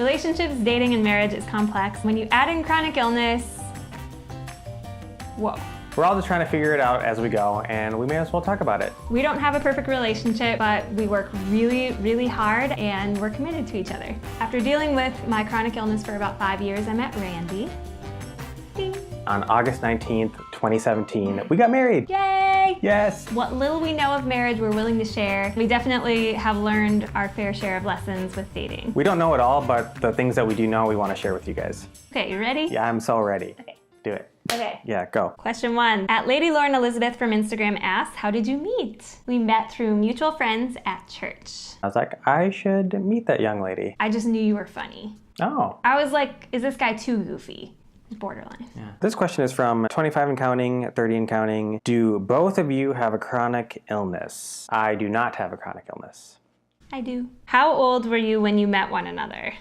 Relationships, dating, and marriage is complex. When you add in chronic illness, whoa. We're all just trying to figure it out as we go, and we may as well talk about it. We don't have a perfect relationship, but we work really, really hard, and we're committed to each other. After dealing with my chronic illness for about 5 years, I met Randy. Ding. On August 19th, 2017, we got married. Yay! Yes! What little we know of marriage, we're willing to share. We definitely have learned our fair share of lessons with dating. We don't know it all, but the things that we do know, we want to share with you guys. Okay, you ready? Yeah, I'm so ready. Okay. Do it. Okay. Yeah, go. Question 1. At Lady Lauren Elizabeth from Instagram asks, how did you meet? We met through mutual friends at church. I was like, I should meet that young lady. I just knew you were funny. Oh. I was like, is this guy too goofy? Borderline. Yeah. This question is from 25 and counting, 30 and counting. Do both of you have a chronic illness? I do not have a chronic illness. I do. How old were you when you met one another?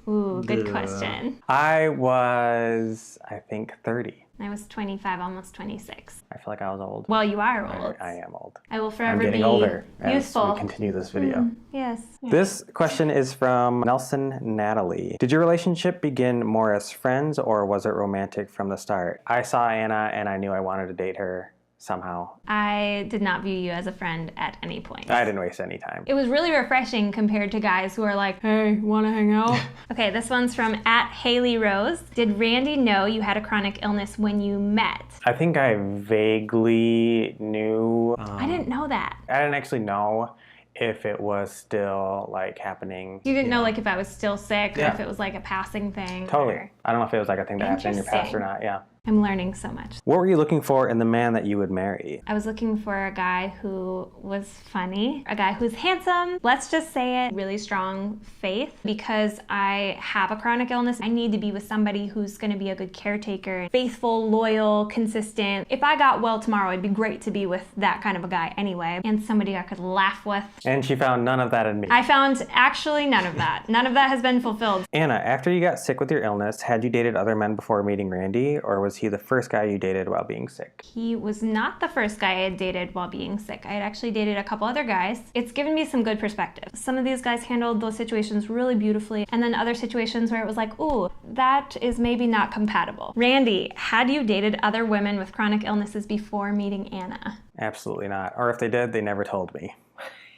Ooh, good question. I was, I think, 30. I was 25, almost 26. I feel like I was old. Well, you are old. I am old. I will I'm forever getting be older as useful. we continue this video. Yes. This question is from Nelson Natalie. Did your relationship begin more as friends or was it romantic from the start? I saw Anna and I knew I wanted to date her somehow. I did not view you as a friend at any point. I didn't waste any time. It was really refreshing compared to guys who are like, hey, wanna hang out? Okay, this one's from @HaleyRose. Did Randy know you had a chronic illness when you met? I think I vaguely knew. I didn't know that. I didn't actually know if it was still like happening. You didn't know like if I was still sick or Yeah. if it was like a passing thing. Totally. Or... I don't know if it was like a thing that happened in your past or Interesting. not. Yeah. I'm learning so much. What were you looking for in the man that you would marry? I was looking for a guy who was funny, a guy who's handsome, let's just say it, really strong faith. Because I have a chronic illness, I need to be with somebody who's gonna be a good caretaker, faithful, loyal, consistent. If I got well tomorrow, it'd be great to be with that kind of a guy anyway, and somebody I could laugh with. And she found none of that in me. I found actually none of that. None of that has been fulfilled. Anna, after you got sick with your illness, had you dated other men before meeting Randy, or was he the first guy you dated while being sick? He was not the first guy I had dated while being sick. I had actually dated a couple other guys. It's given me some good perspective. Some of these guys handled those situations really beautifully, and then other situations where it was like, ooh, that is maybe not compatible. Randy, had you dated other women with chronic illnesses before meeting Anna? Absolutely not. Or if they did, they never told me.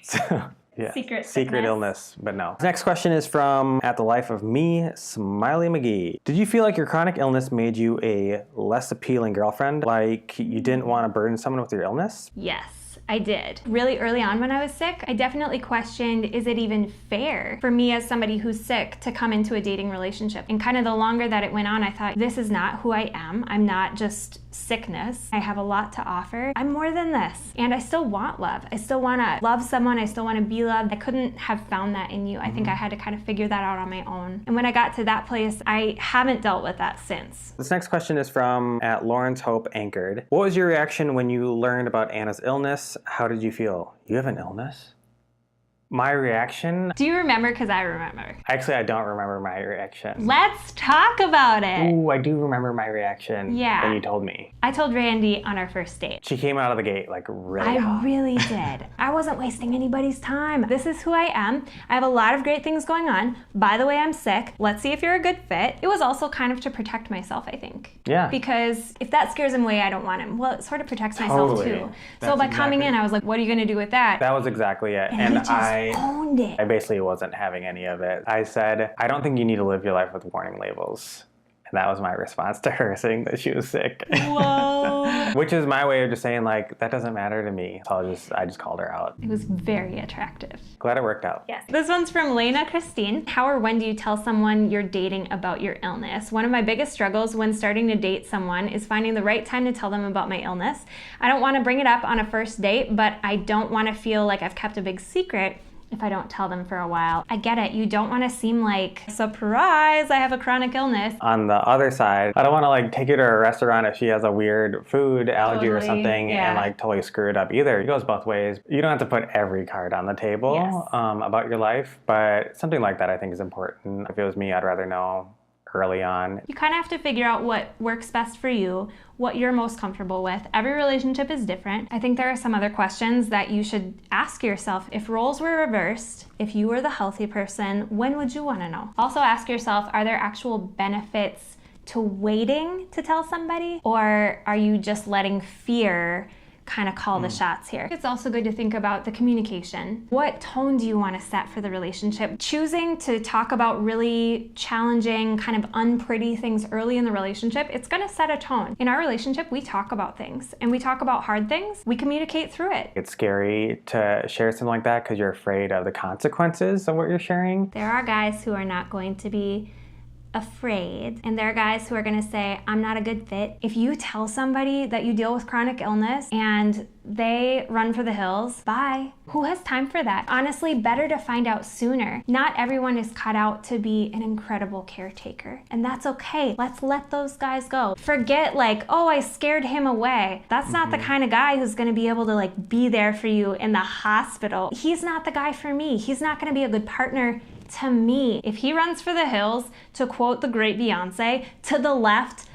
So, yeah. Secret Secret illness, but no. Next question is from @TheLifeOfMe, Smiley McGee. Did you feel like your chronic illness made you a less appealing girlfriend? Like you didn't want to burden someone with your illness? Yes. I did. Really early on when I was sick, I definitely questioned, is it even fair for me as somebody who's sick to come into a dating relationship? And kind of the longer that it went on, I thought, this is not who I am. I'm not just sickness. I have a lot to offer. I'm more than this. And I still want love. I still want to love someone. I still want to be loved. I couldn't have found that in you. I think I had to kind of figure that out on my own. And when I got to that place, I haven't dealt with that since. This next question is from @LawrenceHopeAnchored. What was your reaction when you learned about Anna's illness? How did you feel? You have an illness? My reaction? Do you remember? Because I remember. Actually, I don't remember my reaction. Let's talk about it. Ooh, I do remember my reaction Yeah. when you told me. I told Randy on our first date. She came out of the gate like really I hot. really did. I wasn't wasting anybody's time. This is who I am. I have a lot of great things going on. By the way, I'm sick. Let's see if you're a good fit. It was also kind of to protect myself, I think. Yeah. Because if that scares him away, I don't want him. Well, it sort of protects myself Totally. too. So That's by coming exactly- in, I was like, what are you gonna do with that? That was exactly it. And he just owned it. I basically wasn't having any of it. I said, I don't think you need to live your life with warning labels. And that was my response to her saying that she was sick. Whoa. Which is my way of just saying like, that doesn't matter to me. So I just called her out. It was very attractive. Glad it worked out. Yes. This one's from Lena Christine. How or when do you tell someone you're dating about your illness? One of my biggest struggles when starting to date someone is finding the right time to tell them about my illness. I don't want to bring it up on a first date, but I don't want to feel like I've kept a big secret if I don't tell them for a while. I get it. You don't want to seem like, surprise, I have a chronic illness. On the other side, I don't want to like take her to a restaurant if she has a weird food allergy or Totally, something yeah. and like totally screw it up either. It goes both ways. You don't have to put every card on the table Yes. about your life, but something like that I think is important. If it was me, I'd rather know early on. You kind of have to figure out what works best for you, what you're most comfortable with. Every relationship is different. I think there are some other questions that you should ask yourself. If roles were reversed, if you were the healthy person, when would you want to know? Also ask yourself, are there actual benefits to waiting to tell somebody? Or are you just letting fear kind of call the shots here? It's also good to think about the communication. What tone do you want to set for the relationship? Choosing to talk about really challenging, kind of unpretty things early in the relationship, it's going to set a tone. In our relationship, we talk about things and we talk about hard things. We communicate through it. It's scary to share something like that because you're afraid of the consequences of what you're sharing. There are guys who are not going to be afraid, and there are guys who are going to say, I'm not a good fit. If you tell somebody that you deal with chronic illness and they run for the hills, bye. Who has time for that? Honestly, better to find out sooner. Not everyone is cut out to be an incredible caretaker, and that's okay. Let's let those guys go. Forget like, oh, I scared him away. That's not the kind of guy who's going to be able to like be there for you in the hospital. He's not the guy for me. He's not going to be a good partner to me. If he runs for the hills, to quote the great Beyonce, to the left,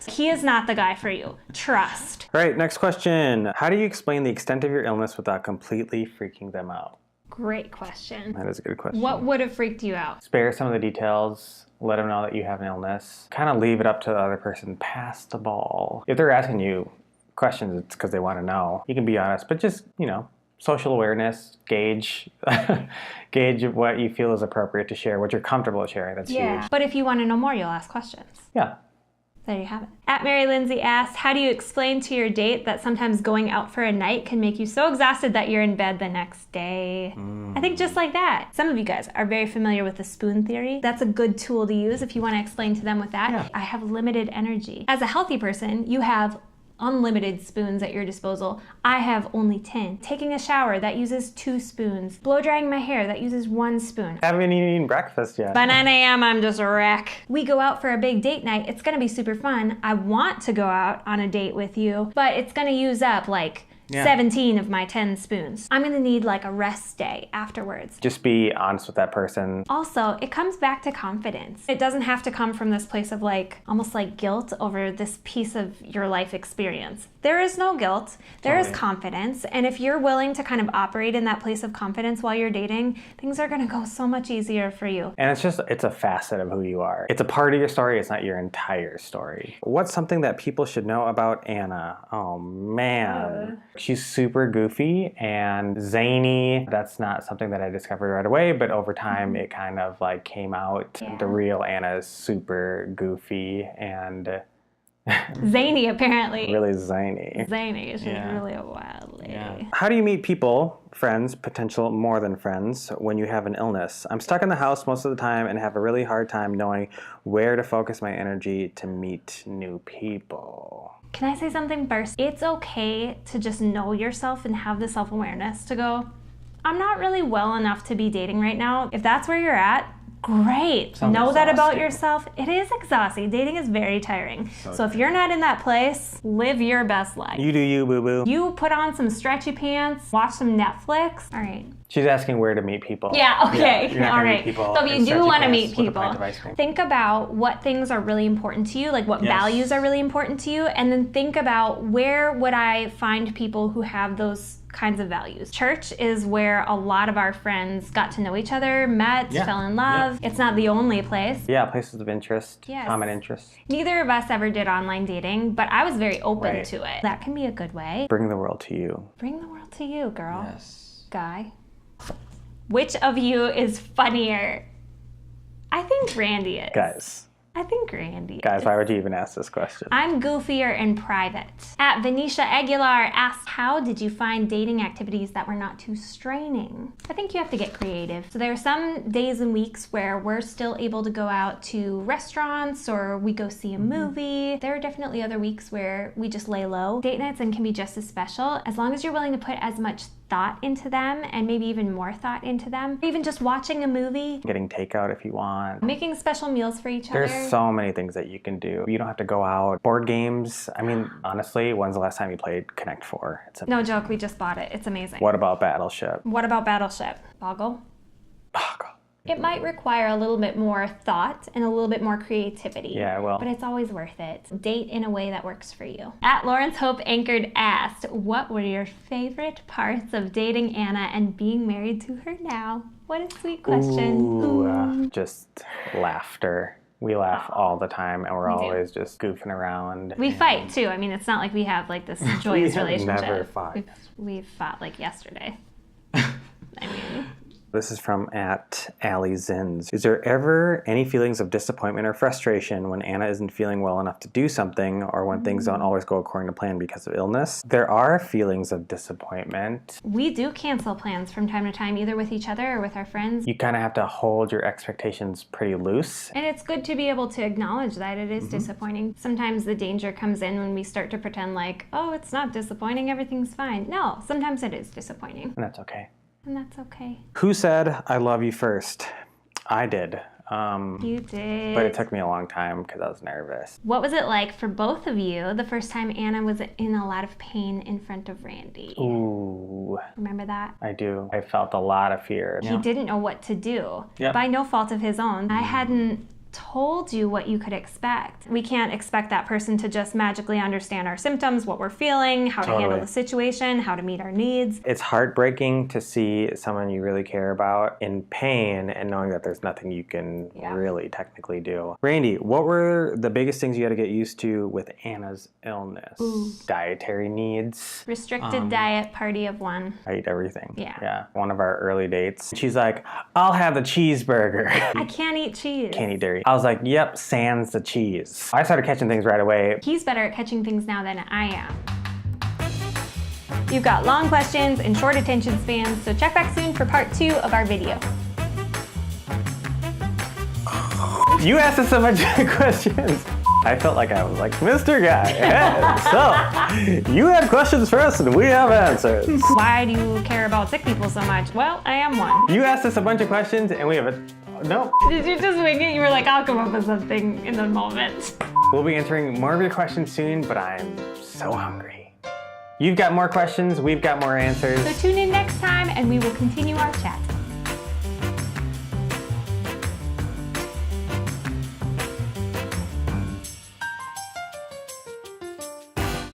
he is not the guy for you. Trust. All right, next question. How do you explain the extent of your illness without completely freaking them out? Great question. That is a good question. What would have freaked you out? Spare some of the details. Let them know that you have an illness. Kind of leave it up to the other person. Pass the ball. If they're asking you questions, it's because they want to know. You can be honest, but just, social awareness, gauge what you feel is appropriate to share, what you're comfortable sharing. That's huge. But if you want to know more, you'll ask questions. Yeah. There you have it. At Mary Lindsay asks, how do you explain to your date that sometimes going out for a night can make you so exhausted that you're in bed the next day? I think just like that. Some of you guys are very familiar with the spoon theory. That's a good tool to use if you want to explain to them with that. Yeah. I have limited energy. As a healthy person, you have unlimited spoons at your disposal. I have only 10. Taking a shower, that uses 2 spoons. Blow drying my hair, that uses 1 spoon. Haven't even eaten breakfast yet. By 9 a.m., I'm just a wreck. We go out for a big date night. It's gonna be super fun. I want to go out on a date with you, but it's gonna use up like 17 of my 10 spoons. I'm gonna need like a rest day afterwards. Just be honest with that person. Also, it comes back to confidence. It doesn't have to come from this place of like, almost like guilt over this piece of your life experience. There is no guilt, there is confidence, and if you're willing to kind of operate in that place of confidence while you're dating, things are gonna go so much easier for you. And it's a facet of who you are. It's a part of your story, it's not your entire story. What's something that people should know about Anna? Oh man. She's super goofy and zany. That's not something that I discovered right away, but over time it kind of like came out. Yeah. The real Anna is super goofy and Zany, apparently. really zany. Zany. She's really a wild lady. Yeah. How do you meet people, friends, potential more than friends, when you have an illness? I'm stuck in the house most of the time and have a really hard time knowing where to focus my energy to meet new people. Can I say something first? It's okay to just know yourself and have the self-awareness to go, I'm not really well enough to be dating right now. If that's where you're at, great. Know that about yourself. It is exhausting. Dating is very tiring. So if you're not in that place, live your best life. You do you, boo-boo. You put on some stretchy pants, watch some Netflix. All right. She's asking where to meet people. Yeah, okay. You're not all gonna right. meet people So if in you do stretchy want to pants meet with a people, pint of ice cream. think about what things are really important to you, like what values are really important to you, and then think about where would I find people who have those kinds of values. Church is where a lot of our friends got to know each other, met, fell in love. It's not the only place. Yeah, places of interest, Yes. common interests. Neither of us ever did online dating, but I was very open to it. That can be a good way. Bring the world to you. Bring the world to you, girl. Yes. Guy. Which of you is funnier? I think Randy is. Guys, I think Randy Guys, is. why would you even ask this question? I'm goofier in private. At Venetia Aguilar asks, how did you find dating activities that were not too straining? I think you have to get creative. So there are some days and weeks where we're still able to go out to restaurants or we go see a movie. There are definitely other weeks where we just lay low. Date nights and can be just as special as long as you're willing to put as much thought into them and maybe even more thought into them. Or even just watching a movie. Getting takeout if you want. Making special meals for each other. There's so many things that you can do. You don't have to go out. Board games. I mean, honestly, when's the last time you played Connect 4? It's amazing. No joke, we just bought it. It's amazing. What about Battleship? What about Battleship? Boggle? Boggle. It might require a little bit more thought and a little bit more creativity. Yeah, well. But it's always worth it. Date in a way that works for you. At Lawrence Hope Anchored asked, what were your favorite parts of dating Anna and being married to her now? What a sweet question. Ooh, just laughter. We laugh all the time, and we're always just goofing around. We fight too. I mean, it's not like we have like this joyous relationship. Never fought. We've fought like yesterday. I mean. This is from at Allie Zins. Is there ever any feelings of disappointment or frustration when Anna isn't feeling well enough to do something, or when things don't always go according to plan because of illness? There are feelings of disappointment. We do cancel plans from time to time, either with each other or with our friends. You kind of have to hold your expectations pretty loose. And it's good to be able to acknowledge that it is disappointing. Sometimes the danger comes in when we start to pretend like, oh, it's not disappointing, everything's fine. No, sometimes it is disappointing. And that's okay. And that's okay. Who said I love you first? I did. You did. But it took me a long time because I was nervous. What was it like for both of you the first time Anna was in a lot of pain in front of Randy? Ooh. Remember that? I do. I felt a lot of fear. He didn't know what to do. Yep. By no fault of his own. I hadn't told you what you could expect. We can't expect that person to just magically understand our symptoms, what we're feeling, how to handle the situation, how to meet our needs. It's heartbreaking to see someone you really care about in pain and knowing that there's nothing you can really technically do. Randy, what were the biggest things you had to get used to with Anna's illness? Dietary needs. Restricted diet, party of one. I eat everything. Yeah. One of our early dates, she's like, I'll have the cheeseburger. I can't eat cheese. Can't eat dairy. I was like, yep, sans the cheese. I started catching things right away. He's better at catching things now than I am. You've got long questions and short attention spans, so check back soon for part 2 of our video. You asked us so much questions. I felt like I was like, Mr. Guy, so you had questions for us and we have answers. Why do you care about sick people so much? Well, I am one. You asked us a bunch of questions and we have a, nope. Did you just wing it? You were like, I'll come up with something in the moment. We'll be answering more of your questions soon, but I'm so hungry. You've got more questions, we've got more answers. So tune in next time and we will continue our chat.